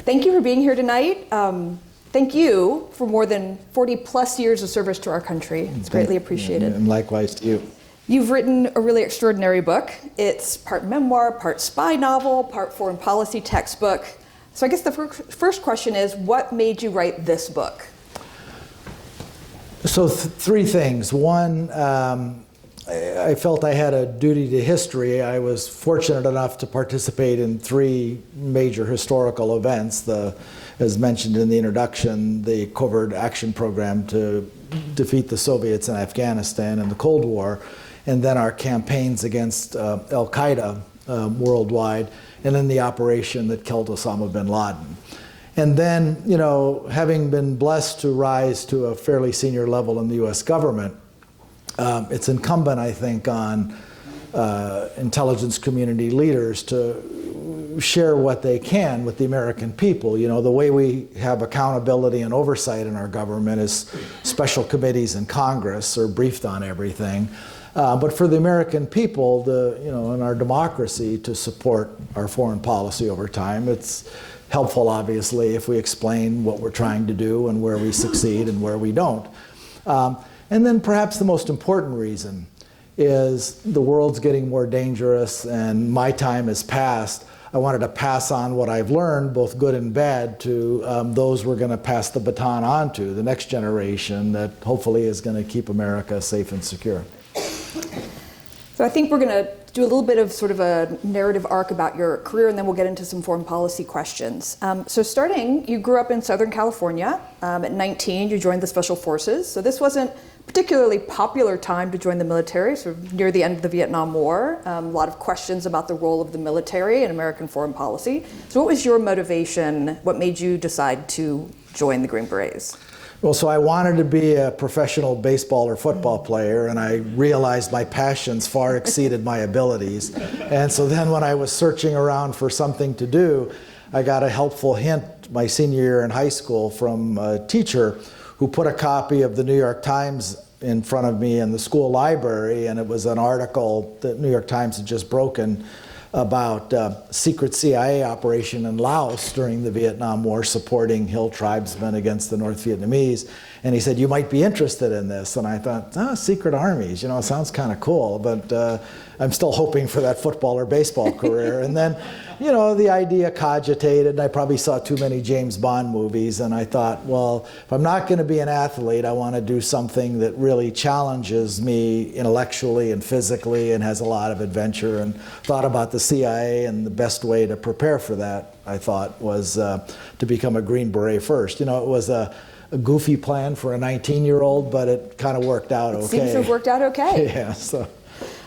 Thank you for being here tonight. Thank you for more than 40 plus years of service to our country. It's greatly appreciated. And likewise to you. You've written a really extraordinary book. It's part memoir, part spy novel, part foreign policy textbook. So I guess the first question is, what made you write this book? So three things. One, I felt I had a duty to history. I was fortunate enough to participate in three major historical events. As mentioned in the introduction, the covert action program to defeat the Soviets in Afghanistan in the Cold War, and then our campaigns against al-Qa'ida worldwide, and then the operation that killed Osama bin Laden. And then, you know, having been blessed to rise to a fairly senior level in the U.S. government, it's incumbent, I think, on intelligence community leaders to share what they can with the American people. You know, the way we have accountability and oversight in our government is special committees in Congress are briefed on everything. But for the American people, in our democracy, to support our foreign policy over time, it's helpful, obviously, if we explain what we're trying to do and where we succeed and where we don't. And then perhaps the most important reason is the world's getting more dangerous and my time has passed. I wanted to pass on what I've learned, both good and bad, to those we're going to pass the baton on to, the next generation that hopefully is going to keep America safe and secure. So I think we're going to do a little bit of sort of a narrative arc about your career, and then we'll get into some foreign policy questions. So starting, you grew up in Southern California. At 19, you joined the Special Forces. So this wasn't a particularly popular time to join the military, sort of near the end of the Vietnam War. A lot of questions about the role of the military in American foreign policy. So what was your motivation? What made you decide to join the Green Berets? Well, so I wanted to be a professional baseball or football player, and I realized my passions far exceeded my abilities. And so then when I was searching around for something to do, I got a helpful hint my senior year in high school from a teacher who put a copy of the New York Times in front of me in the school library, and it was an article that New York Times had just broken about secret CIA operation in Laos during the Vietnam War supporting Hill tribesmen against the North Vietnamese. And he said, you might be interested in this. And I thought, secret armies, you know, it sounds kind of cool, but I'm still hoping for that football or baseball career. And then, you know, the idea cogitated, and I probably saw too many James Bond movies, and I thought, well, if I'm not going to be an athlete, I want to do something that really challenges me intellectually and physically and has a lot of adventure, and thought about the CIA, and the best way to prepare for that, I thought, was to become a Green Beret first. You know, it was a goofy plan for a 19-year-old, but it kind of worked out okay. It seems to have worked out okay. Yeah, so.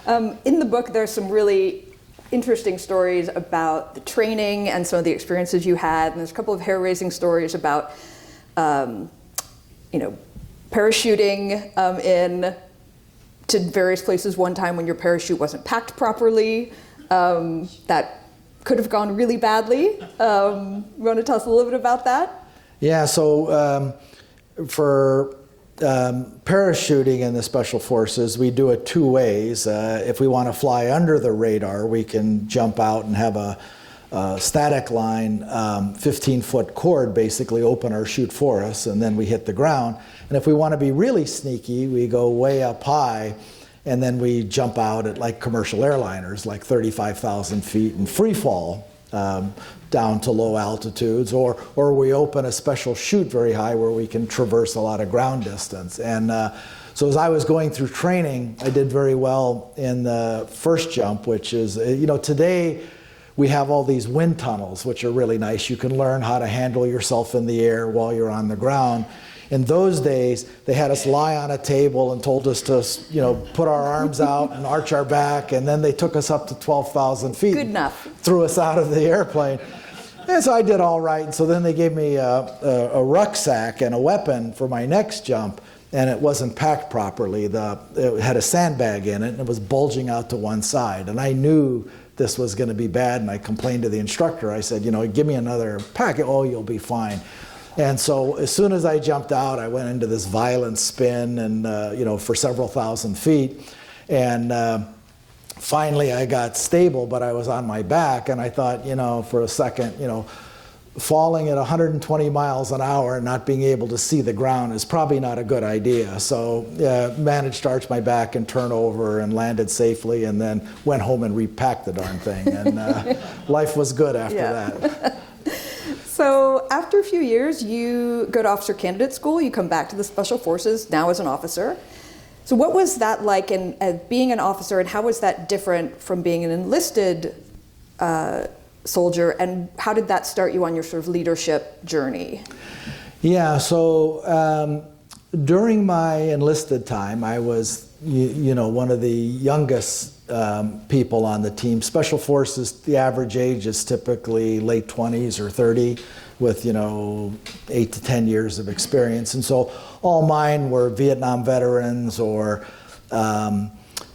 In the book, there's some really interesting stories about the training and some of the experiences you had, and there's a couple of hair-raising stories about, parachuting to various places one time when your parachute wasn't packed properly. That could have gone really badly. You want to tell us a little bit about that? Yeah, so for parachuting in the Special Forces, we do it two ways. If we want to fly under the radar, we can jump out and have a static line, 15-foot cord basically open our chute for us, and then we hit the ground. And if we want to be really sneaky, we go way up high, and then we jump out at like commercial airliners, like 35,000 feet in free fall. Down to low altitudes, or we open a special chute very high where we can traverse a lot of ground distance. And so as I was going through training, I did very well in the first jump, which is, today we have all these wind tunnels, which are really nice. You can learn how to handle yourself in the air while you're on the ground. In those days, they had us lie on a table and told us to, put our arms out and arch our back, and then they took us up to 12,000 feet. Good enough. Threw us out of the airplane. And so I did all right. And so then they gave me a rucksack and a weapon for my next jump, and it wasn't packed properly. It had a sandbag in it, and it was bulging out to one side. And I knew this was going to be bad, and I complained to the instructor. I said, give me another packet. Oh, you'll be fine. And so as soon as I jumped out, I went into this violent spin and, for several thousand feet. And finally I got stable, but I was on my back. And I thought, for a second, falling at 120 miles an hour and not being able to see the ground is probably not a good idea. So managed to arch my back and turn over and landed safely, and then went home and repacked the darn thing. And life was good after that. So after a few years, you go to officer candidate school, you come back to the Special Forces, now as an officer. So what was that like in being an officer, and how was that different from being an enlisted soldier, and how did that start you on your sort of leadership journey? Yeah, so during my enlisted time, I was, one of the youngest people on the team. Special Forces, the average age is typically late 20s or 30, with 8 to 10 years of experience. And so all mine were Vietnam veterans, or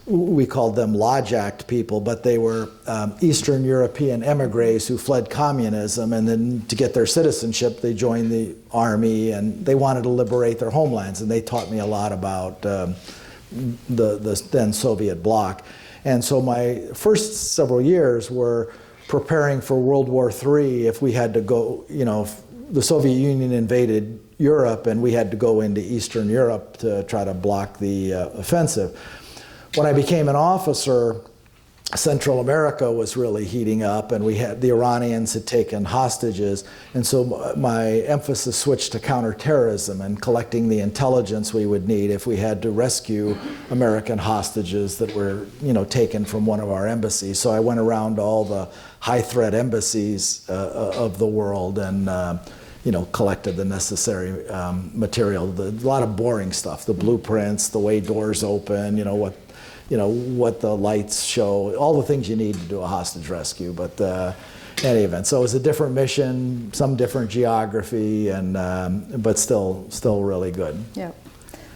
we called them Lodge Act people, but they were Eastern European emigres who fled communism, and then to get their citizenship, they joined the army, and they wanted to liberate their homelands, and they taught me a lot about the then Soviet bloc. And so my first several years were preparing for World War III if we had to go, if the Soviet Union invaded Europe and we had to go into Eastern Europe to try to block the offensive. When I became an officer, Central America was really heating up, and the Iranians had taken hostages, and so my emphasis switched to counterterrorism and collecting the intelligence we would need if we had to rescue American hostages that were, taken from one of our embassies. So I went around to all the high-threat embassies of the world and collected the necessary material. A lot of boring stuff, the blueprints, the way doors open, what the lights show, all the things you need to do a hostage rescue. But in any event, so it was a different mission, some different geography, and but still really good. Yeah.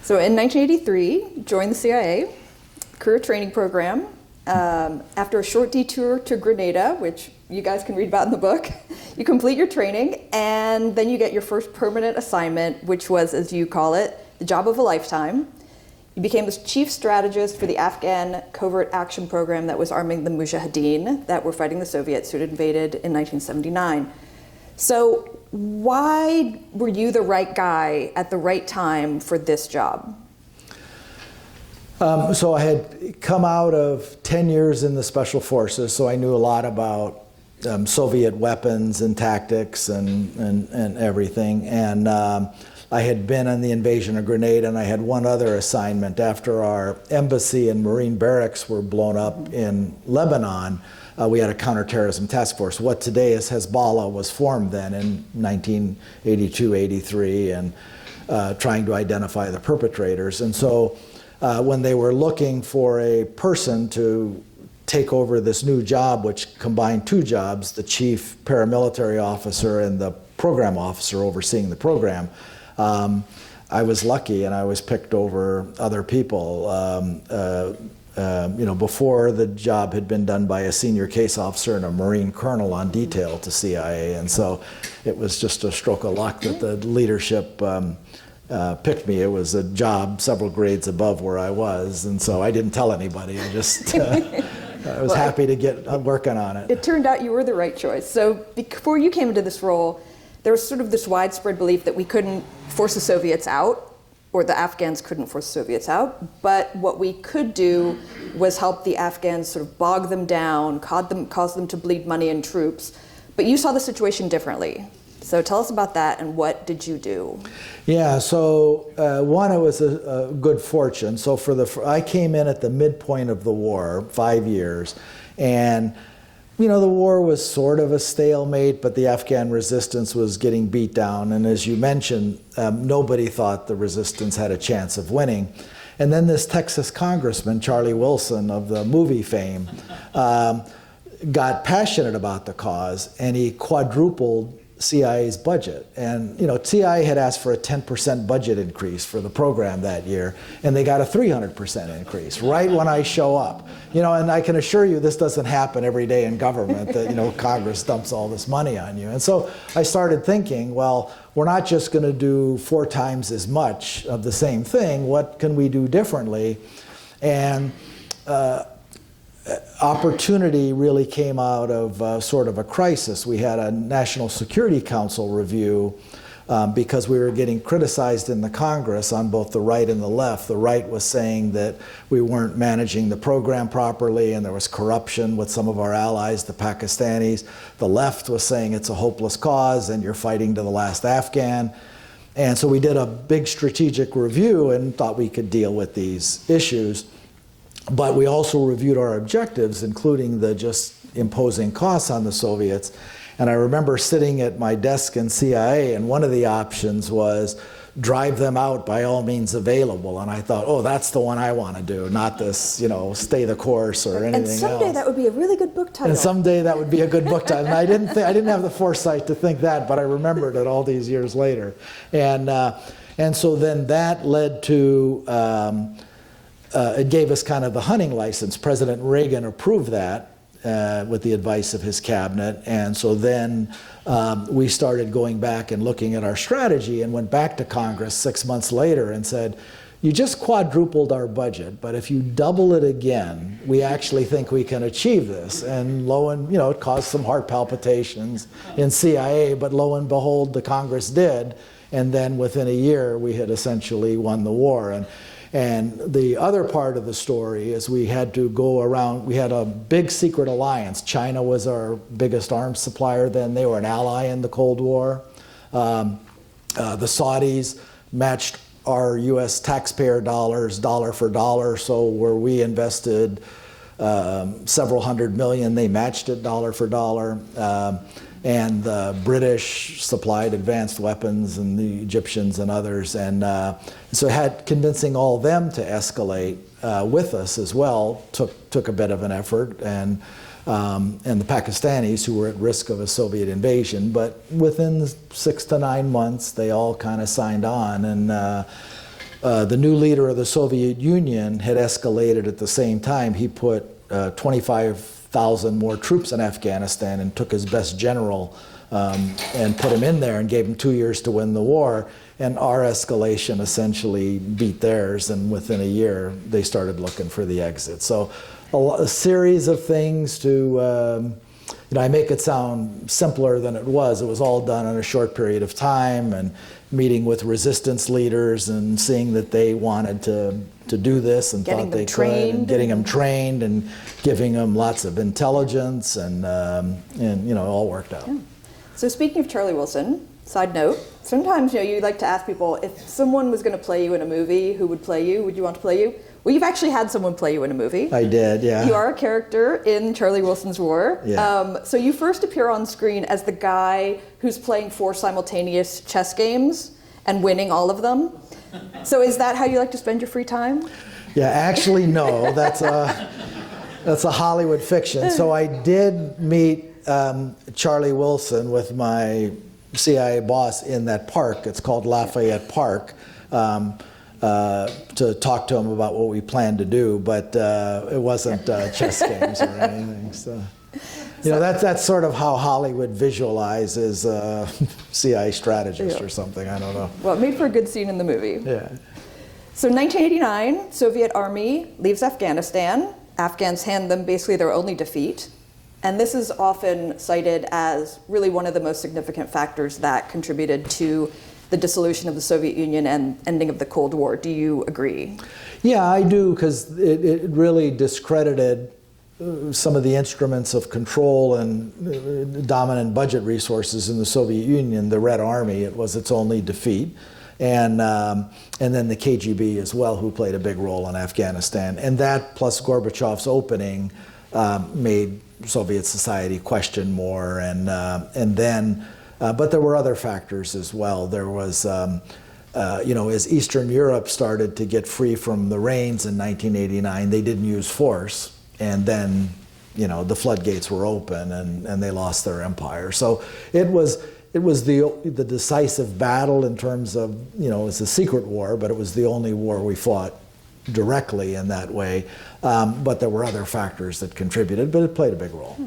So in 1983, joined the CIA career training program. After a short detour to Grenada, which you guys can read about in the book, you complete your training, and then you get your first permanent assignment, which was, as you call it, the job of a lifetime. You became the chief strategist for the Afghan covert action program that was arming the Mujahideen that were fighting the Soviets who had invaded in 1979. So why were you the right guy at the right time for this job? So I had come out of 10 years in the Special Forces, so I knew a lot about Soviet weapons and tactics and everything. And I had been on the invasion of Grenada, and I had one other assignment. After our embassy and Marine barracks were blown up in Lebanon, we had a counterterrorism task force. What today is Hezbollah was formed then in 1982-83, and trying to identify the perpetrators. And so when they were looking for a person to take over this new job, which combined two jobs, the chief paramilitary officer and the program officer overseeing the program, I was lucky, and I was picked over other people. Before, the job had been done by a senior case officer and a Marine colonel on detail to CIA, and so it was just a stroke of luck that the leadership picked me. It was a job several grades above where I was, and so I didn't tell anybody. I just I was happy to get working on it. It turned out you were the right choice. So before you came into this role, there was sort of this widespread belief that we couldn't force the Soviets out, or the Afghans couldn't force the Soviets out, but what we could do was help the Afghans sort of bog them down, cause them to bleed money and troops. But you saw the situation differently. So tell us about that, and what did you do? Yeah, so one, it was a good fortune. So I came in at the midpoint of the war, 5 years, and the war was sort of a stalemate, but the Afghan resistance was getting beat down. And as you mentioned, nobody thought the resistance had a chance of winning. And then this Texas congressman, Charlie Wilson of the movie fame, got passionate about the cause, and he quadrupled CIA's budget. And CIA had asked for a 10% budget increase for the program that year, and they got a 300% increase right when I show up. And I can assure you this doesn't happen every day in government, that Congress dumps all this money on you. And so I started thinking, well, we're not just going to do 4 times as much of the same thing. What can we do differently? And opportunity really came out of sort of a crisis. We had a National Security Council review because we were getting criticized in the Congress on both the right and the left. The right was saying that we weren't managing the program properly and there was corruption with some of our allies, the Pakistanis. The left was saying it's a hopeless cause and you're fighting to the last Afghan. And so we did a big strategic review and thought we could deal with these issues. But we also reviewed our objectives, including the just imposing costs on the Soviets. And I remember sitting at my desk in CIA, and one of the options was drive them out by all means available. And I thought, oh, that's the one I want to do, not this, you know, stay the course or anything else. And someday that would be a really good book title. And someday that would be a good book title. And I didn't have the foresight to think that, but I remembered it all these years later. And so then that led to, it gave us kind of the hunting license. President Reagan approved that with the advice of his cabinet. And so then we started going back and looking at our strategy and went back to Congress 6 months later and said, you just quadrupled our budget, but if you double it again, we actually think we can achieve this. And lo and, it caused some heart palpitations in CIA, but lo and behold, the Congress did. And then within a year, we had essentially won the war. And the other part of the story is we had to go around, we had a big secret alliance. China was our biggest arms supplier then. They were an ally in the Cold War. The Saudis matched our US taxpayer dollars, dollar for dollar. So where we invested several hundred million, they matched it dollar for dollar. And the British supplied advanced weapons, and the Egyptians and others. And so had convincing all of them to escalate with us as well took a bit of an effort. And the Pakistanis, who were at risk of a Soviet invasion. But within 6 to 9 months, they all kind of signed on. And the new leader of the Soviet Union had escalated at the same time. He put 25,000 more troops in Afghanistan and took his best general and put him in there and gave him 2 years to win the war. And our escalation essentially beat theirs, and within a year they started looking for the exit. So a series of things to, I make it sound simpler than it was. It was all done in a short period of time, and meeting with resistance leaders and seeing that they wanted to do this and thought they could, and getting them trained and giving them lots of intelligence, and it all worked out. Yeah. So speaking of Charlie Wilson, side note, sometimes you like to ask people, if someone was going to play you in a movie, who would play you? Would you want to play you? Well, you've actually had someone play you in a movie. I did, yeah. You are a character in Charlie Wilson's War. Yeah. So you first appear on screen as the guy who's playing 4 simultaneous chess games and winning all of them. So is that how you like to spend your free time? Yeah, actually, no. That's a Hollywood fiction. So I did meet Charlie Wilson with my CIA boss in that park. It's called Lafayette Park. To talk to him about what we planned to do, but it wasn't chess games or anything. So, that's sort of how Hollywood visualizes a CIA strategist or something. I don't know. Well, it made for a good scene in the movie. Yeah. So 1989, Soviet army leaves Afghanistan. Afghans hand them basically their only defeat. And this is often cited as really one of the most significant factors that contributed to the dissolution of the Soviet Union and ending of the Cold War. Do you agree? Yeah, I do, because it really discredited some of the instruments of control and dominant budget resources in the Soviet Union. The Red Army, it was its only defeat. And then the KGB as well, who played a big role in Afghanistan. And that, plus Gorbachev's opening, made Soviet society question more. But there were other factors as well. There was, as Eastern Europe started to get free from the reins in 1989, they didn't use force. And then, the floodgates were open and they lost their empire. So it was the decisive battle in terms of, it was a secret war, but it was the only war we fought directly in that way. But there were other factors that contributed, but it played a big role.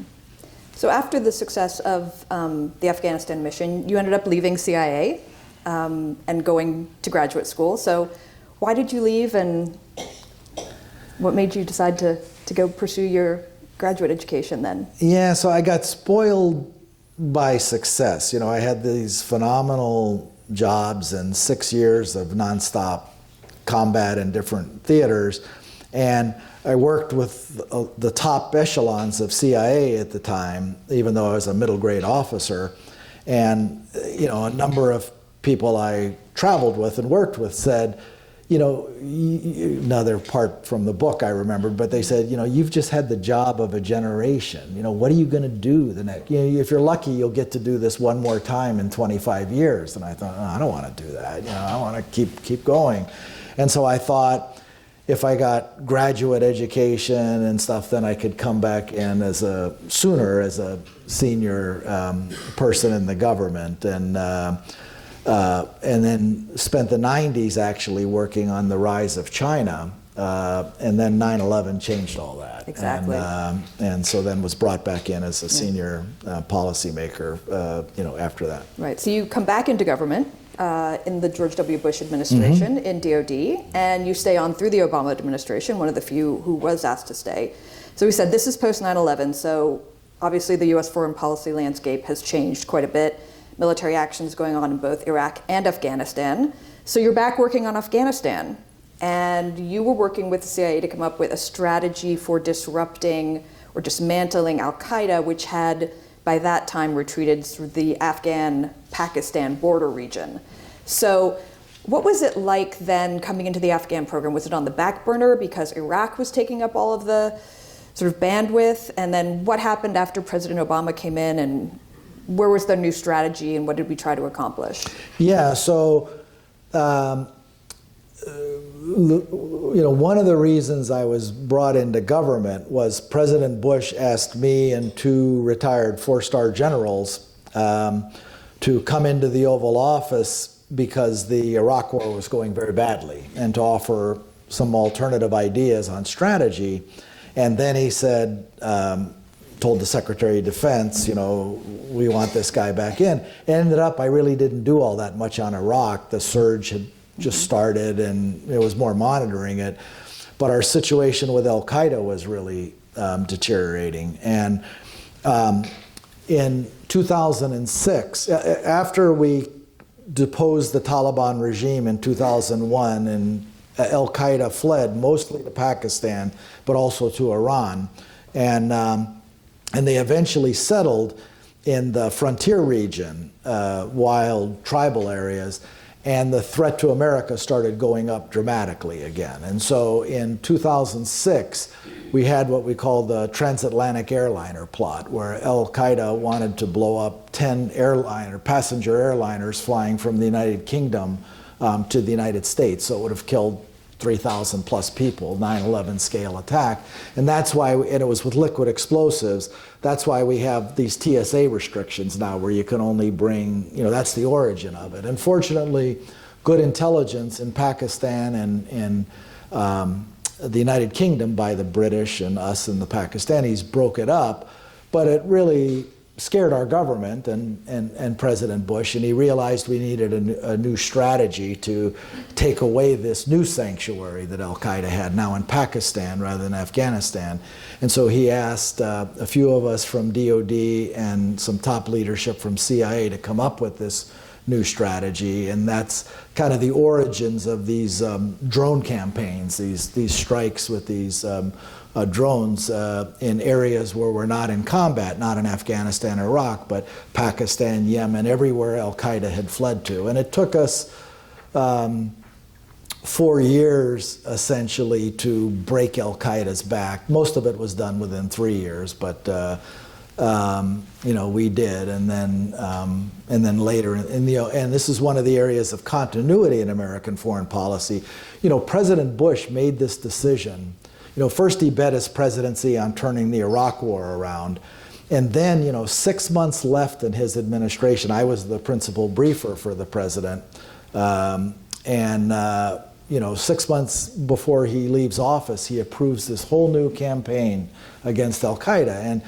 So after the success of the Afghanistan mission, you ended up leaving CIA and going to graduate school. So why did you leave, and what made you decide to go pursue your graduate education then? Yeah, so I got spoiled by success. I had these phenomenal jobs and 6 years of nonstop combat in different theaters, and I worked with the top echelons of CIA at the time, even though I was a middle grade officer. And a number of people I traveled with and worked with said, another part from the book I remembered, but they said, you've just had the job of a generation. What are you going to do the next? If you're lucky, you'll get to do this one more time in 25 years. And I thought, I don't want to do that. I want to keep going. And so I thought, if I got graduate education and stuff, then I could come back in sooner as a senior person in the government, and then spent the 90s actually working on the rise of China, and then 9/11 changed all that. Exactly. And so then was brought back in as a senior policymaker, after that. Right. So you come back into government in the George W. Bush administration in DOD, and you stay on through the Obama administration, one of the few who was asked to stay. So we said this is post 9/11, so obviously the U.S. foreign policy landscape has changed quite a bit. Military actions going on in both Iraq and Afghanistan. So you're back working on Afghanistan, and you were working with the CIA to come up with a strategy for disrupting or dismantling al-Qa'ida, which had by that time retreated through the Afghan-Pakistan border region. So what was it like then coming into the Afghan program? Was it on the back burner because Iraq was taking up all of the sort of bandwidth? And then what happened after President Obama came in, and where was the new strategy and what did we try to accomplish? Yeah, so one of the reasons I was brought into government was President Bush asked me and 2 retired 4-star generals to come into the Oval Office because the Iraq War was going very badly, and to offer some alternative ideas on strategy. And then he said, told the Secretary of Defense, we want this guy back in. It ended up, I really didn't do all that much on Iraq. The surge had just started, and it was more monitoring it. But our situation with al-Qaida was really deteriorating. And in 2006, after we deposed the Taliban regime in 2001, and al-Qaida fled mostly to Pakistan, but also to Iran. And they eventually settled in the frontier region, wild tribal areas, and the threat to America started going up dramatically again. And so in 2006, we had what we call the transatlantic airliner plot, where al-Qaida wanted to blow up 10 passenger airliners flying from the United Kingdom to the United States. So it would have killed 3,000 plus people, 9/11 scale attack. And that's why, and it was with liquid explosives, that's why we have these TSA restrictions now where you can only bring, that's the origin of it. Unfortunately, good intelligence in Pakistan and in the United Kingdom by the British and us and the Pakistanis broke it up, but it really scared our government and President Bush, and he realized we needed a new strategy to take away this new sanctuary that al-Qaida had now in Pakistan rather than Afghanistan. And so he asked a few of us from DOD and some top leadership from CIA to come up with this new strategy, and that's kind of the origins of these drone campaigns, these strikes with these drones in areas where we're not in combat, not in Afghanistan or Iraq, but Pakistan, Yemen, everywhere al-Qaida had fled to. And it took us 4 years, essentially, to break al-Qaeda's back. Most of it was done within 3 years, but we did. And then later, and this is one of the areas of continuity in American foreign policy. President Bush made this decision. First he bet his presidency on turning the Iraq War around. And then, 6 months left in his administration. I was the principal briefer for the president. 6 months before he leaves office, he approves this whole new campaign against al-Qaeda. And,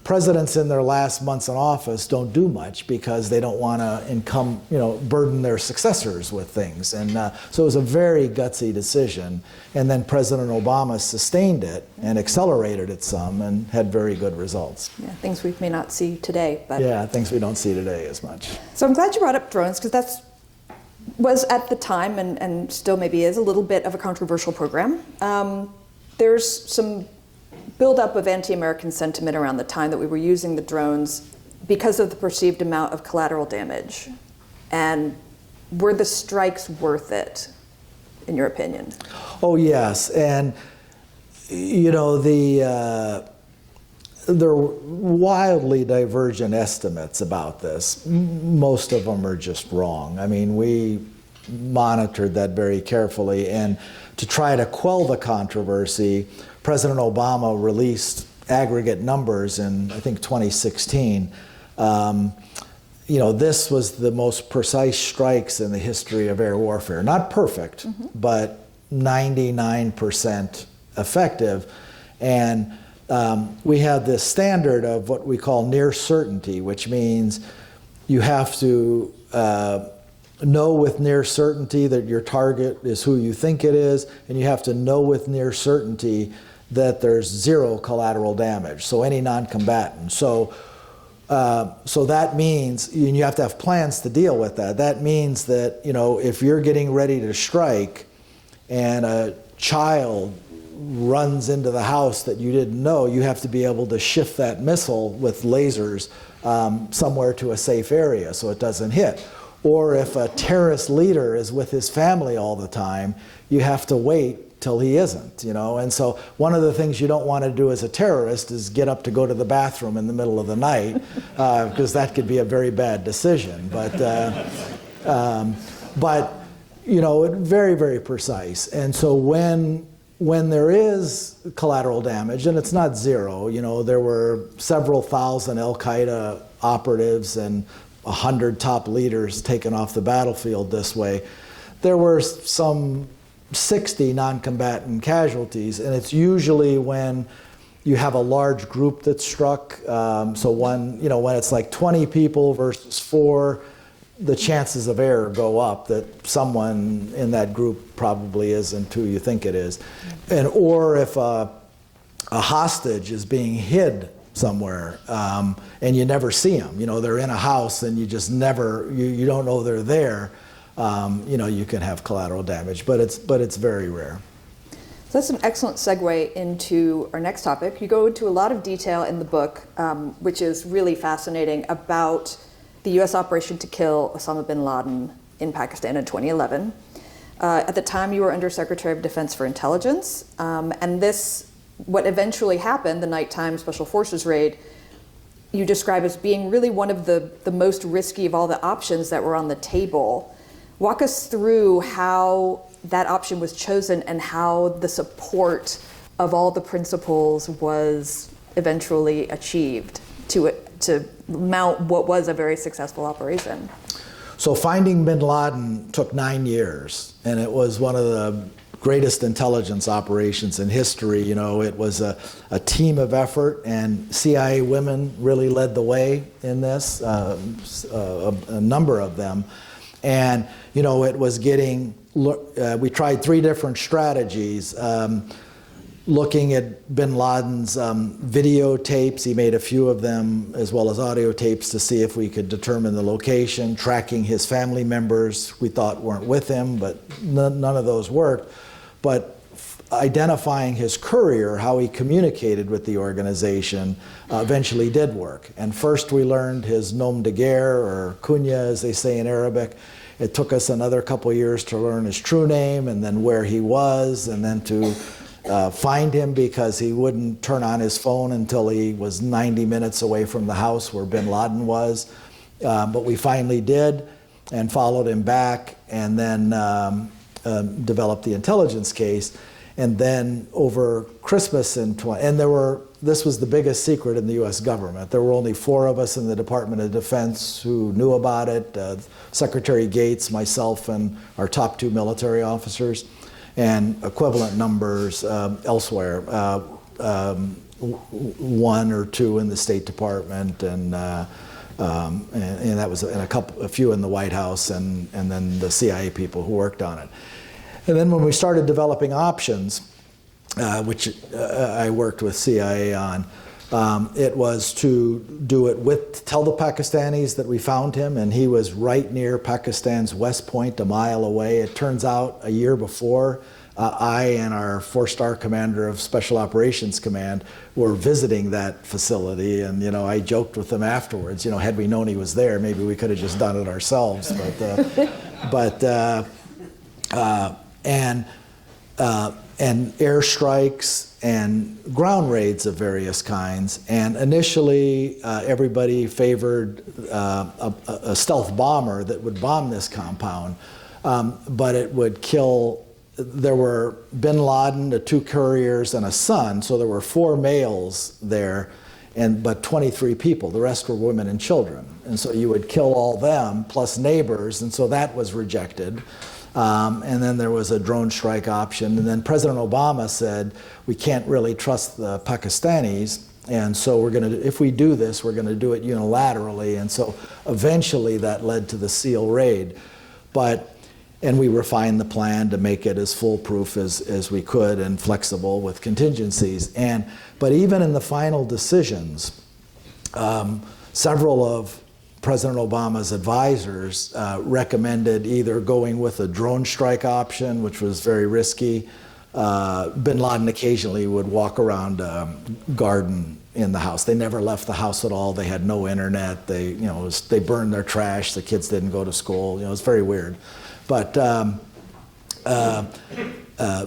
presidents in their last months in office don't do much because they don't want to burden their successors with things. And so it was a very gutsy decision. And then President Obama sustained it and accelerated it some and had very good results. Yeah, things we may not see today. But yeah, things we don't see today as much. So I'm glad you brought up drones, because was at the time, and still maybe is, a little bit of a controversial program. There's some buildup of anti-American sentiment around the time that we were using the drones because of the perceived amount of collateral damage. And were the strikes worth it, in your opinion? Oh, yes. And, there are wildly divergent estimates about this. Most of them are just wrong. I mean, we monitored that very carefully. And to try to quell the controversy, President Obama released aggregate numbers in, I think, 2016. This was the most precise strikes in the history of air warfare. Not perfect, but 99% effective. And we have this standard of what we call near certainty, which means you have to know with near certainty that your target is who you think it is, and you have to know with near certainty that there's zero collateral damage, so any non-combatant. So that means, and you have to have plans to deal with that. That means that, if you're getting ready to strike and a child runs into the house that you didn't know, you have to be able to shift that missile with lasers somewhere to a safe area so it doesn't hit. Or if a terrorist leader is with his family all the time, you have to wait till he isn't, And so one of the things you don't want to do as a terrorist is get up to go to the bathroom in the middle of the night, because that could be a very bad decision. But very, very precise. And so when there is collateral damage, and it's not zero, there were several thousand al-Qaeda operatives and 100 top leaders taken off the battlefield this way. There were some 60 non-combatant casualties, and it's usually when you have a large group that's struck. So when it's like 20 people versus 4, the chances of error go up that someone in that group probably isn't who you think it is. Or if a hostage is being hid somewhere, and you never see them. They're in a house and you just never, you don't know they're there. You can have collateral damage, but it's very rare. So that's an excellent segue into our next topic. You go into a lot of detail in the book, which is really fascinating, about the U.S. operation to kill Osama bin Laden in Pakistan in 2011. At the time, you were Undersecretary of Defense for Intelligence, and this, what eventually happened, the nighttime Special Forces raid, you describe as being really one of the most risky of all the options that were on the table. Walk us through how that option was chosen and how the support of all the principals was eventually achieved to mount what was a very successful operation. So finding bin Laden took 9 years, and it was one of the greatest intelligence operations in history. It was a team of effort, and CIA women really led the way in this, a number of them. And, it was getting, we tried 3 different strategies. Looking at bin Laden's videotapes, he made a few of them, as well as audio tapes, to see if we could determine the location, tracking his family members we thought weren't with him, but none of those worked. But identifying his courier, how he communicated with the organization, eventually did work. And first we learned his nom de guerre, or kunya as they say in Arabic. It took us another couple of years to learn his true name, and then where he was, and then to find him, because he wouldn't turn on his phone until he was 90 minutes away from the house where bin Laden was. But we finally did, and followed him back, and then developed the intelligence case. And then over Christmas and there were this was the biggest secret in the U.S. government. There were only 4 of us in the Department of Defense who knew about it, Secretary Gates, myself, and our top 2 military officers, and equivalent numbers elsewhere, 1 or 2 in the State Department, and that was a few in the White House, and then the CIA people who worked on it. And then when we started developing options, which I worked with CIA on, it was to do it tell the Pakistanis that we found him, and he was right near Pakistan's West Point, a mile away. It turns out a year before, I and our 4-star commander of Special Operations Command were visiting that facility, and I joked with them afterwards. Had we known he was there, maybe we could have just done it ourselves. And airstrikes and ground raids of various kinds. And initially, everybody favored a stealth bomber that would bomb this compound, but it would kill. There were bin Laden, the 2 couriers, and a son, so there were 4 males there, but 23 people. The rest were women and children. And so you would kill all them, plus neighbors, and so that was rejected. And then there was a drone strike option. And then President Obama said, we can't really trust the Pakistanis, and so if we do this, we're going to do it unilaterally. And so eventually that led to the SEAL raid. And we refined the plan to make it as foolproof as we could and flexible with contingencies. But even in the final decisions, several of President Obama's advisors recommended either going with a drone strike option, which was very risky. Bin Laden occasionally would walk around a garden in the house. They never left the house at all. They had no internet. They burned their trash. The kids didn't go to school. It was very weird. But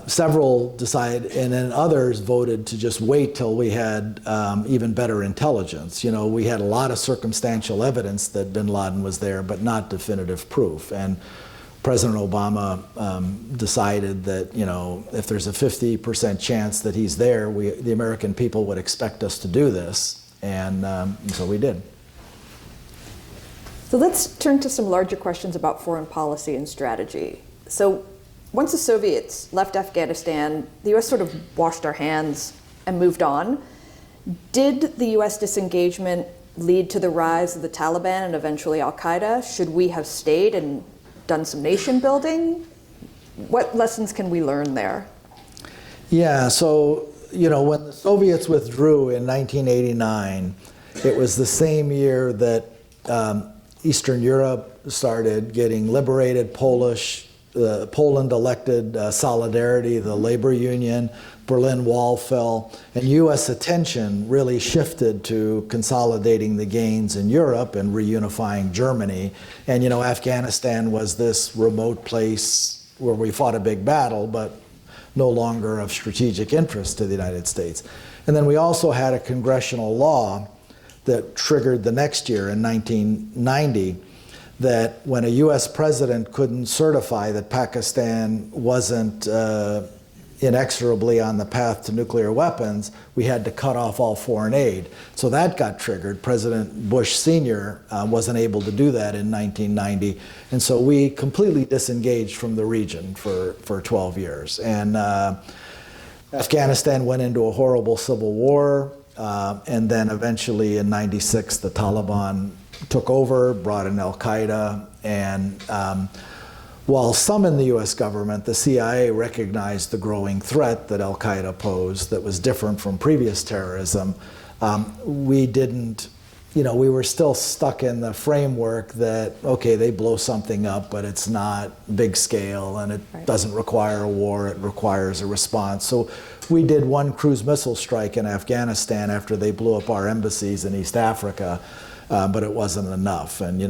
several decided, and then others voted to just wait till we had even better intelligence. We had a lot of circumstantial evidence that bin Laden was there, but not definitive proof. And President Obama decided that, if there's a 50% chance that he's there, the American people would expect us to do this, and so we did. So let's turn to some larger questions about foreign policy and strategy. So once the Soviets left Afghanistan, the U.S. sort of washed our hands and moved on. Did the U.S. disengagement lead to the rise of the Taliban and eventually al-Qa'ida? Should we have stayed and done some nation building? What lessons can we learn there? Yeah, so, when the Soviets withdrew in 1989, it was the same year that Eastern Europe started getting liberated. Poland elected Solidarity, the labor union. Berlin Wall fell, and U.S. attention really shifted to consolidating the gains in Europe and reunifying Germany. And Afghanistan was this remote place where we fought a big battle, but no longer of strategic interest to the United States. And then we also had a congressional law that triggered the next year in 1990 that when a U.S. president couldn't certify that Pakistan wasn't inexorably on the path to nuclear weapons, we had to cut off all foreign aid. So that got triggered. President Bush Sr. Wasn't able to do that in 1990. And so we completely disengaged from the region for 12 years. And Afghanistan went into a horrible civil war. And then eventually in 96, the Taliban took over, brought in al-Qa'ida, and while some in the U.S. government, the CIA, recognized the growing threat that al-Qa'ida posed that was different from previous terrorism, we didn't, we were still stuck in the framework that, okay, they blow something up, but it's not big scale, and it doesn't require a war, it requires a response. So we did one cruise missile strike in Afghanistan after they blew up our embassies in East Africa, but it wasn't enough. And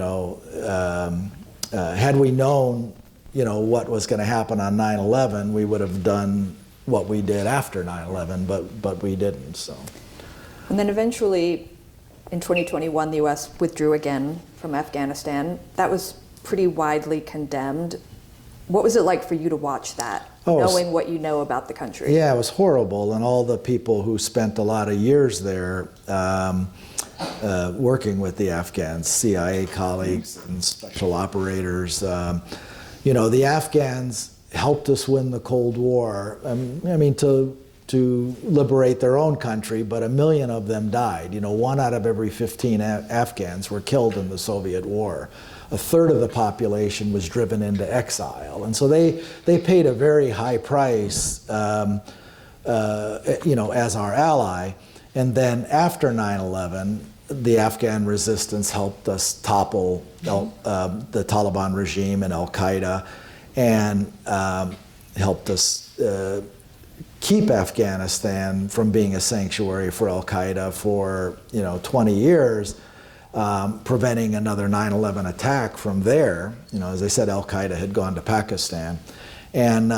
had we known, what was going to happen on 9/11, we would have done what we did after 9/11, but we didn't. So. And then eventually, in 2021, the U.S. withdrew again from Afghanistan. That was pretty widely condemned. What was it like for you to watch that? Oh, knowing what you know about the country? Yeah, it was horrible, and all the people who spent a lot of years there working with the Afghans, CIA colleagues and special operators. You know, the Afghans helped us win the Cold War. I mean, to liberate their own country, but 1 million of them died. You know, 1 out of every 15 Afghans were killed in the Soviet war. A third of the population was driven into exile. And so they paid a very high price, you know, as our ally. And then after 9/11, the Afghan resistance helped us topple the Taliban regime and al-Qa'ida, and helped us keep Afghanistan from being a sanctuary for al-Qa'ida for, you know, 20 years, preventing another 9/11 attack from there. You know, as I said, al-Qa'ida had gone to Pakistan. And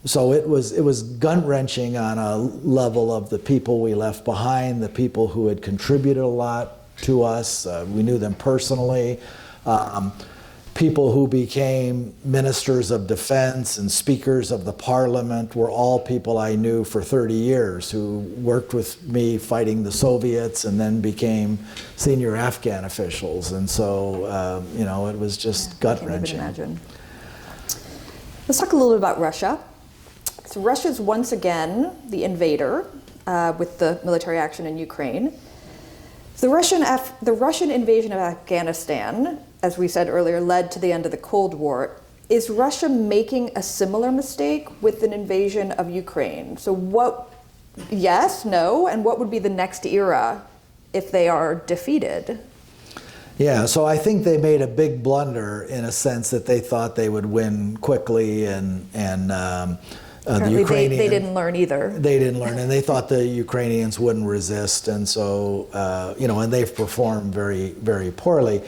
so it was gut-wrenching on a level of the people we left behind, the people who had contributed a lot to us. We knew them personally. People who became ministers of defense and speakers of the parliament were all people I knew for 30 years who worked with me fighting the Soviets and then became senior Afghan officials. And so, you know, it was just gut-wrenching. I can't even imagine. Let's talk a little bit about Russia. So Russia's once again the invader with the military action in Ukraine. The Russian invasion of Afghanistan, as we said earlier, led to the end of the Cold War. Is Russia making a similar mistake with an invasion of Ukraine? So what, yes, no, and what would be the next era if they are defeated? Yeah, so I think they made a big blunder in a sense that they thought they would win quickly, and the Ukrainians, they didn't learn either. They didn't learn, and they thought the Ukrainians wouldn't resist, and so, you know, and they've performed very, very poorly.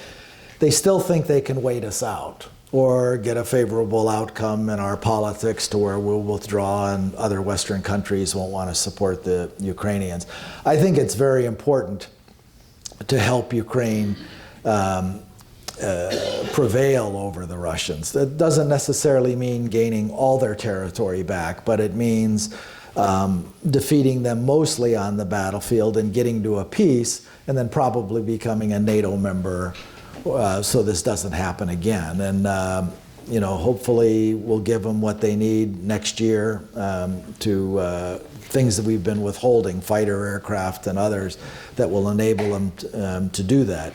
They still think they can wait us out or get a favorable outcome in our politics to where we'll withdraw and other Western countries won't want to support the Ukrainians. I think it's very important to help Ukraine prevail over the Russians. That doesn't necessarily mean gaining all their territory back, but it means defeating them mostly on the battlefield and getting to a peace, and then probably becoming a NATO member so this doesn't happen again. And you know, hopefully we'll give them what they need next year to things that we've been withholding, fighter aircraft and others that will enable them to do that.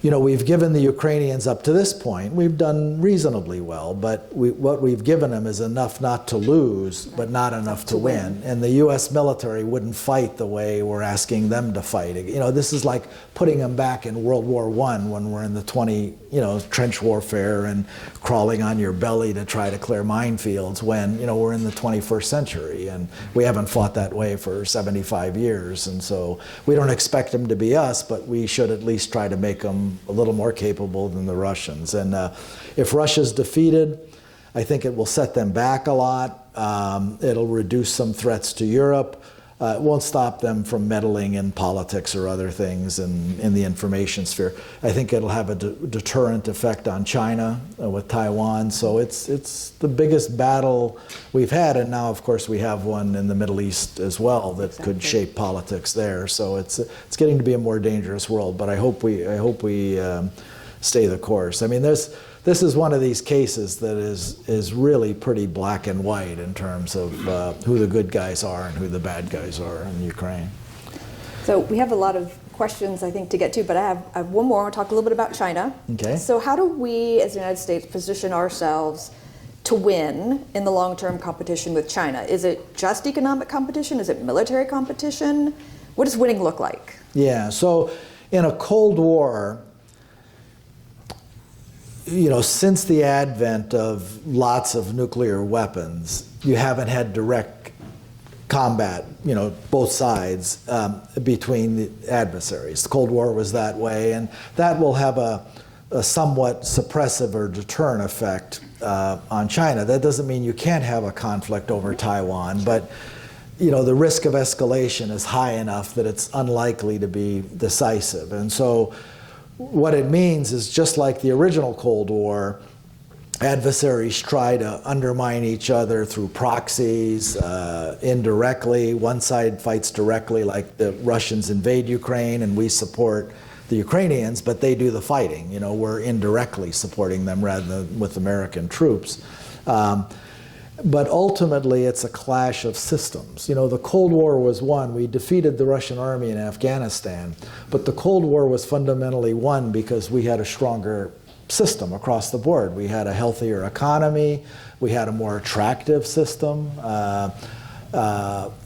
You know, we've given the Ukrainians up to this point, we've done reasonably well, but what we've given them is enough not to lose, but not enough to win. And the U.S. military wouldn't fight the way we're asking them to fight. You know, this is like putting them back in World War I when we're in the trench warfare and crawling on your belly to try to clear minefields when, you know, we're in the 21st century and we haven't fought that way for 75 years. And so we don't expect them to be us, but we should at least try to make them a little more capable than the Russians. And if Russia's defeated, I think it will set them back a lot. It'll reduce some threats to Europe. It won't stop them from meddling in politics or other things in the information sphere. I think it'll have a deterrent effect on China with Taiwan. So it's the biggest battle we've had, and now of course we have one in the Middle East as well that could shape politics there. So it's getting to be a more dangerous world. But I hope we stay the course. I mean, this is one of these cases that is really pretty black and white in terms of who the good guys are and who the bad guys are in Ukraine. So we have a lot of questions, I think, to get to, but I have one more. I want to talk a little bit about China. Okay. So how do we, as the United States, position ourselves to win in the long-term competition with China? Is it just economic competition? Is it military competition? What does winning look like? Yeah, so in a Cold War, you know, since the advent of lots of nuclear weapons, you haven't had direct combat, you know, both sides between the adversaries. The Cold War was that way, and that will have a somewhat suppressive or deterrent effect on China. That doesn't mean you can't have a conflict over Taiwan, but you know, the risk of escalation is high enough that it's unlikely to be decisive. And so what it means is, just like the original Cold War, adversaries try to undermine each other through proxies, indirectly. One side fights directly, like the Russians invade Ukraine and we support the Ukrainians, but they do the fighting. You know, we're indirectly supporting them rather than with American troops. But ultimately, it's a clash of systems. You know, the Cold War was won. We defeated the Russian army in Afghanistan, but the Cold War was fundamentally won because we had a stronger system across the board. We had a healthier economy, we had a more attractive system,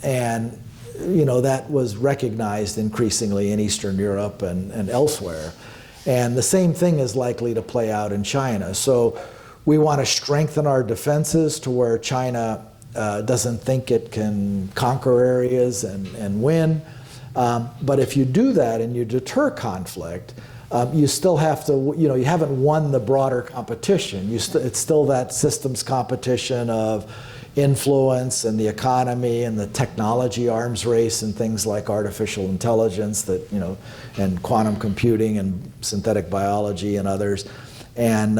and you know, that was recognized increasingly in Eastern Europe and elsewhere. And the same thing is likely to play out in China. So we want to strengthen our defenses to where China doesn't think it can conquer areas and win. But if you do that and you deter conflict, you still have to, you know, you haven't won the broader competition. It's still that systems competition of influence and the economy and the technology arms race and things like artificial intelligence that, you know, and quantum computing and synthetic biology and others. And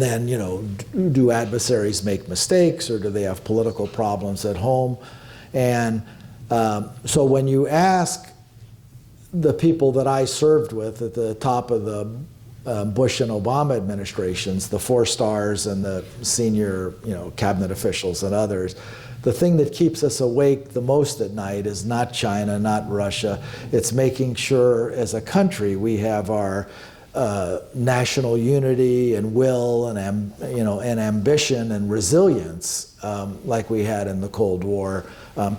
then, you know, do adversaries make mistakes or do they have political problems at home? And so when you ask the people that I served with at the top of the Bush and Obama administrations, the 4 stars and the senior, you know, cabinet officials and others, the thing that keeps us awake the most at night is not China, not Russia. It's making sure as a country we have our national unity and will and you know, and ambition and resilience like we had in the Cold War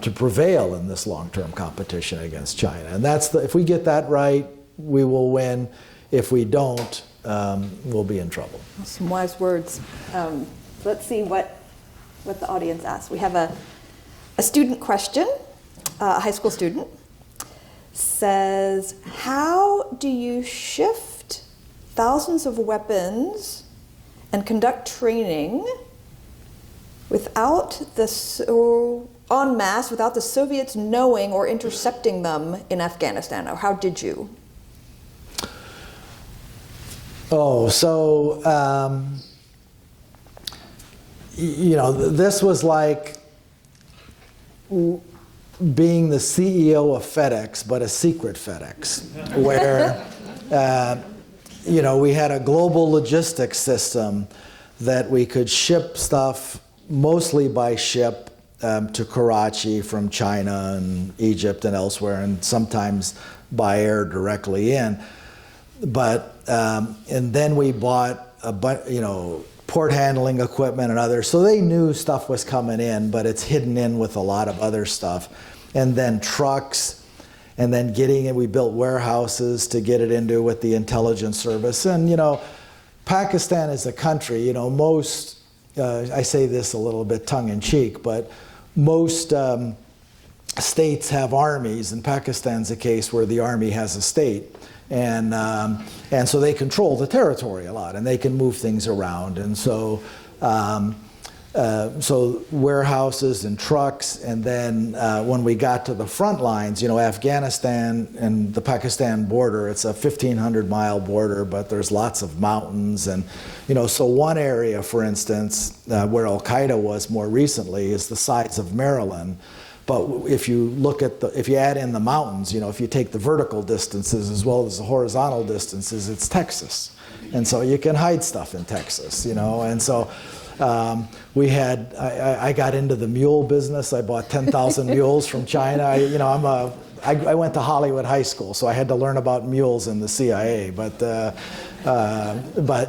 to prevail in this long-term competition against China. And that's if we get that right, we will win. If we don't, we'll be in trouble. Some wise words. Let's see what the audience asks. We have a student question, a high school student. Says, how do you shift thousands of weapons and conduct training without en masse, without the Soviets knowing or intercepting them in Afghanistan? Or how did you? Oh, so, you know, this was like being the CEO of FedEx, but a secret FedEx, where, you know, we had a global logistics system that we could ship stuff mostly by ship to Karachi from China and Egypt and elsewhere, and sometimes by air directly in. But and then we bought you know, port handling equipment and others, so they knew stuff was coming in, but it's hidden in with a lot of other stuff. And then trucks, and then getting it. We built warehouses to get it into with the intelligence service. And you know, Pakistan is a country. You know, most I say this a little bit tongue in cheek, but most states have armies, and Pakistan's a case where the army has a state. And so they control the territory a lot, and they can move things around. And so, so warehouses and trucks, and then when we got to the front lines, you know, Afghanistan and the Pakistan border, it's a 1,500-mile border, but there's lots of mountains. And, you know, so one area, for instance, where al-Qa'ida was more recently is the size of Maryland. But if you look at if you add in the mountains, you know, if you take the vertical distances as well as the horizontal distances, it's Texas. And so you can hide stuff in Texas, you know. And so I got into the mule business. I bought 10,000 mules from China. I went to Hollywood High School, so I had to learn about mules in the CIA. But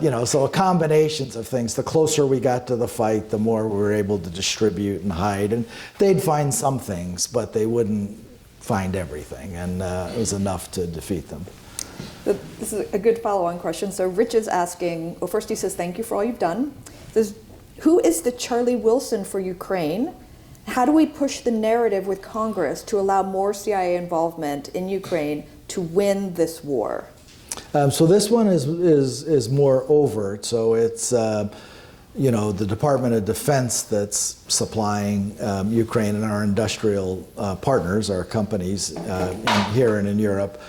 you know, so combinations of things. The closer we got to the fight, the more we were able to distribute and hide. And they'd find some things, but they wouldn't find everything. And it was enough to defeat them. This is a good follow-on question. So Rich is asking, well, first he says, thank you for all you've done. He says, who is the Charlie Wilson for Ukraine? How do we push the narrative with Congress to allow more CIA involvement in Ukraine to win this war? So this one is more overt. So it's you know, the Department of Defense that's supplying Ukraine, and our industrial partners, our companies here and in Europe,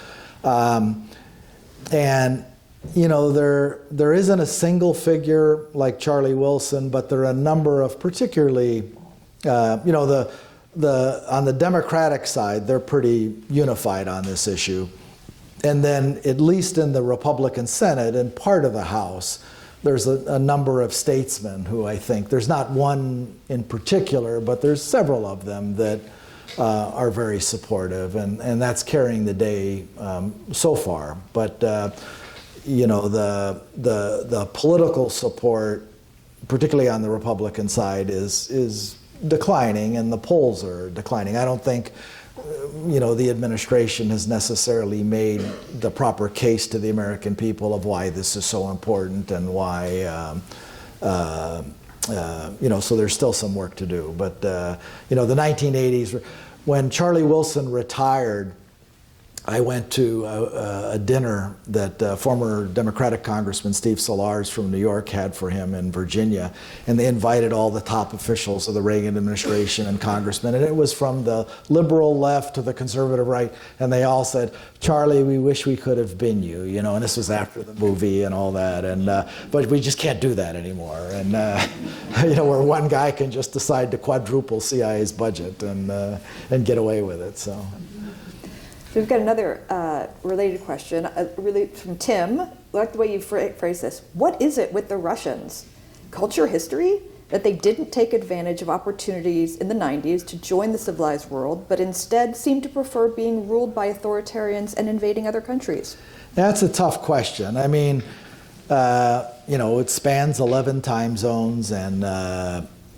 and there isn't a single figure like Charlie Wilson, but there are a number of particularly, on the Democratic side, they're pretty unified on this issue. And then, at least in the Republican Senate and part of the House, there's a number of statesmen who I think, there's not one in particular, but there's several of them that are very supportive, and that's carrying the day so far. But the political support, particularly on the Republican side, is declining, and the polls are declining. I don't think the administration has necessarily made the proper case to the American people of why this is so important and why, so there's still some work to do. But, the 1980s, when Charlie Wilson retired, I went to a dinner that former Democratic Congressman Steve Solars from New York had for him in Virginia, and they invited all the top officials of the Reagan administration and congressmen, and it was from the liberal left to the conservative right, and they all said, "Charlie, we wish we could have been you," and this was after the movie and all that, and but we just can't do that anymore, and where one guy can just decide to quadruple CIA's budget and get away with it, so. So we've got another related question, really from Tim. I like the way you phrase this. What is it with the Russians? Culture, history? That they didn't take advantage of opportunities in the 90s to join the civilized world, but instead seem to prefer being ruled by authoritarians and invading other countries? That's a tough question. I mean, it spans 11 time zones, and,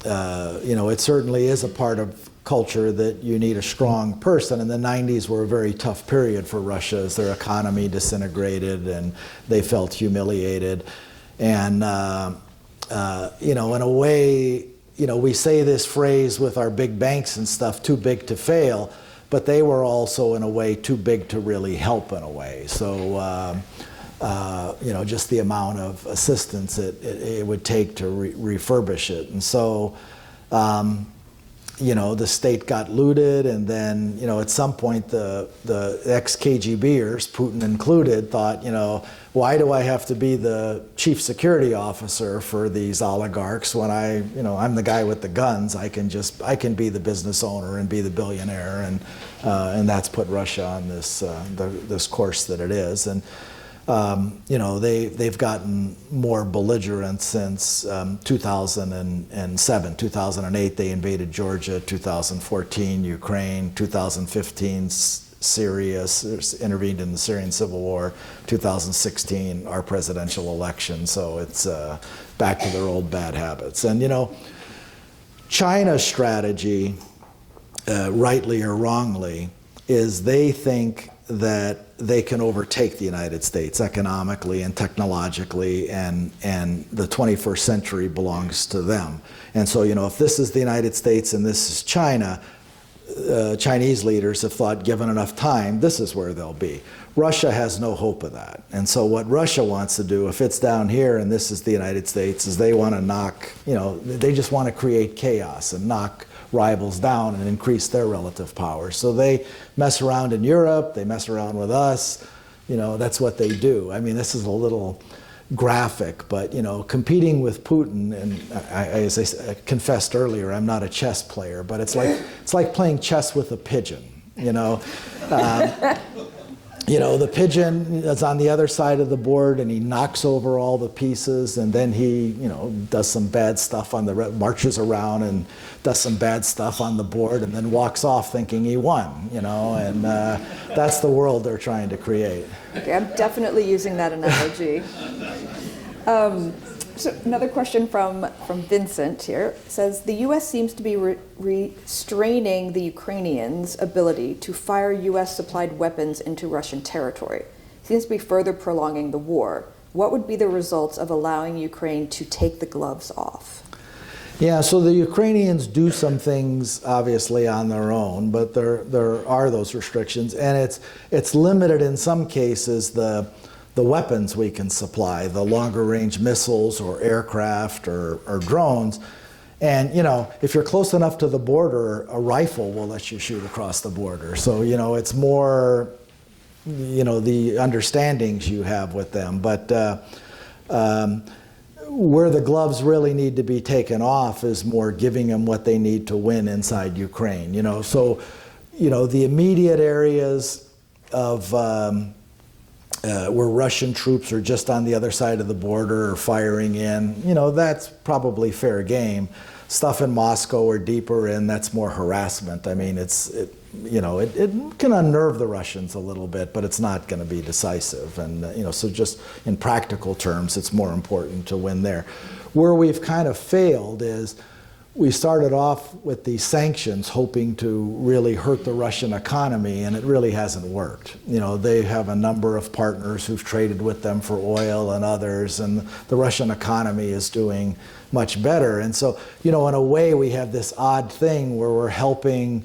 it certainly is a part of culture that you need a strong person. And the 90s were a very tough period for Russia as their economy disintegrated and they felt humiliated. And, in a way, we say this phrase with our big banks and stuff, too big to fail, but they were also, in a way, too big to really help in a way. So, just the amount of assistance it would take to refurbish it. And so, the state got looted, and then, at some point the ex-KGBers, Putin included, thought, why do I have to be the chief security officer for these oligarchs when I'm the guy with the guns? I can be the business owner and be the billionaire, and that's put Russia on this course that it is. And they've gotten more belligerent since 2007. 2008, they invaded Georgia. 2014, Ukraine. 2015, Syria, intervened in the Syrian civil war. 2016, our presidential election. So it's back to their old bad habits. And, China's strategy, rightly or wrongly, is they think that they can overtake the United States economically and technologically, and the 21st century belongs to them. And so, if this is the United States and this is China, Chinese leaders have thought, given enough time, this is where they'll be. Russia has no hope of that. And so what Russia wants to do, if it's down here and this is the United States, is they want to knock, they just want to create chaos and knock rivals down and increase their relative power. So they mess around in Europe, they mess around with us, that's what they do. I mean, this is a little graphic, but competing with Putin, and as I confessed earlier, I'm not a chess player, but it's like playing chess with a pigeon, the pigeon is on the other side of the board, and he knocks over all the pieces, and then he, does some bad stuff marches around and does some bad stuff on the board, and then walks off thinking he won, and that's the world they're trying to create. Okay, I'm definitely using that analogy. So another question from Vincent here says, the U.S. seems to be restraining the Ukrainians' ability to fire U.S.-supplied weapons into Russian territory. Seems to be further prolonging the war. What would be the results of allowing Ukraine to take the gloves off? Yeah, so the Ukrainians do some things obviously on their own, but there are those restrictions, and it's limited in some cases the weapons we can supply, the longer range missiles or aircraft or drones. And if you're close enough to the border, a rifle will let you shoot across the border. So it's more the understandings you have with them. But where the gloves really need to be taken off is more giving them what they need to win inside Ukraine. So the immediate areas of where Russian troops are just on the other side of the border or firing in, that's probably fair game. Stuff in Moscow or deeper in, that's more harassment. I mean, it can unnerve the Russians a little bit, but it's not going to be decisive. And so just in practical terms, it's more important to win there. Where we've kind of failed is we started off with these sanctions hoping to really hurt the Russian economy, and it really hasn't worked. They have a number of partners who've traded with them for oil and others, and the Russian economy is doing much better. And so, in a way, we have this odd thing where we're helping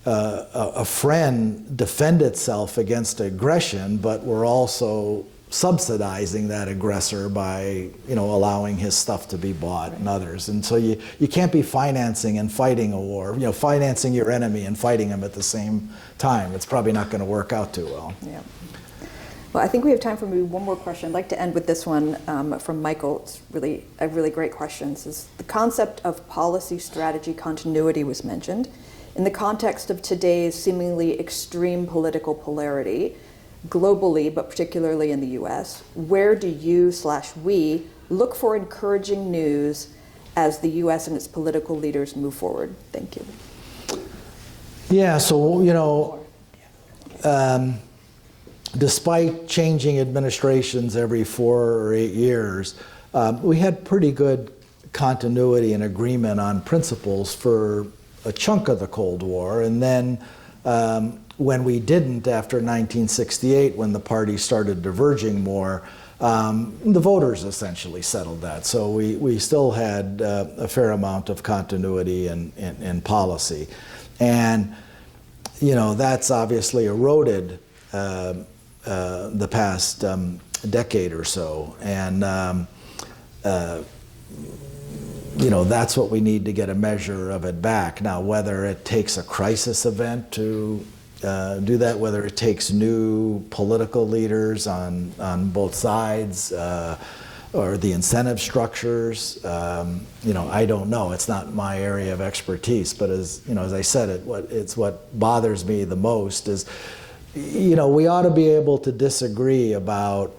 a friend defend itself against aggression, but we're also subsidizing that aggressor by allowing his stuff to be bought and others. And so you can't be financing and fighting a war, financing your enemy and fighting him at the same time. It's probably not going to work out too well. Yeah. Well, I think we have time for maybe one more question. I'd like to end with this one from Michael. It's really a really great question. It says, the concept of policy strategy continuity was mentioned. In the context of today's seemingly extreme political polarity, globally, but particularly in the US, where do you/we look for encouraging news as the US and its political leaders move forward? Thank you. Yeah, so, despite changing administrations every 4 or 8 years, we had pretty good continuity and agreement on principles for a chunk of the Cold War. And then when we didn't, after 1968, when the parties started diverging more, the voters essentially settled that. So we still had a fair amount of continuity in policy. And, that's obviously eroded the past decade or so. And, that's what we need to get a measure of it back. Now, whether it takes a crisis event to do that, whether it takes new political leaders on both sides, or the incentive structures, I don't know. It's not my area of expertise. But as I said, it's what bothers me the most is, we ought to be able to disagree about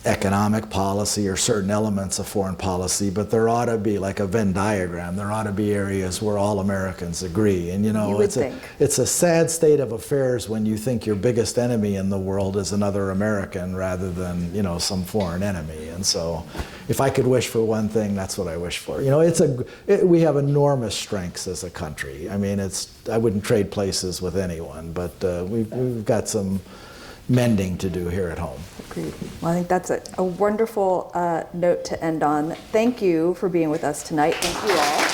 economic policy or certain elements of foreign policy, but there ought to be like a Venn diagram. There ought to be areas where all Americans agree. And it's a sad state of affairs when you think your biggest enemy in the world is another American rather than some foreign enemy. And so, if I could wish for one thing, that's what I wish for. We have enormous strengths as a country. I mean, I wouldn't trade places with anyone, but we've got some mending to do here at home. Agreed. Well, I think that's a wonderful note to end on. Thank you for being with us tonight. Thank you all.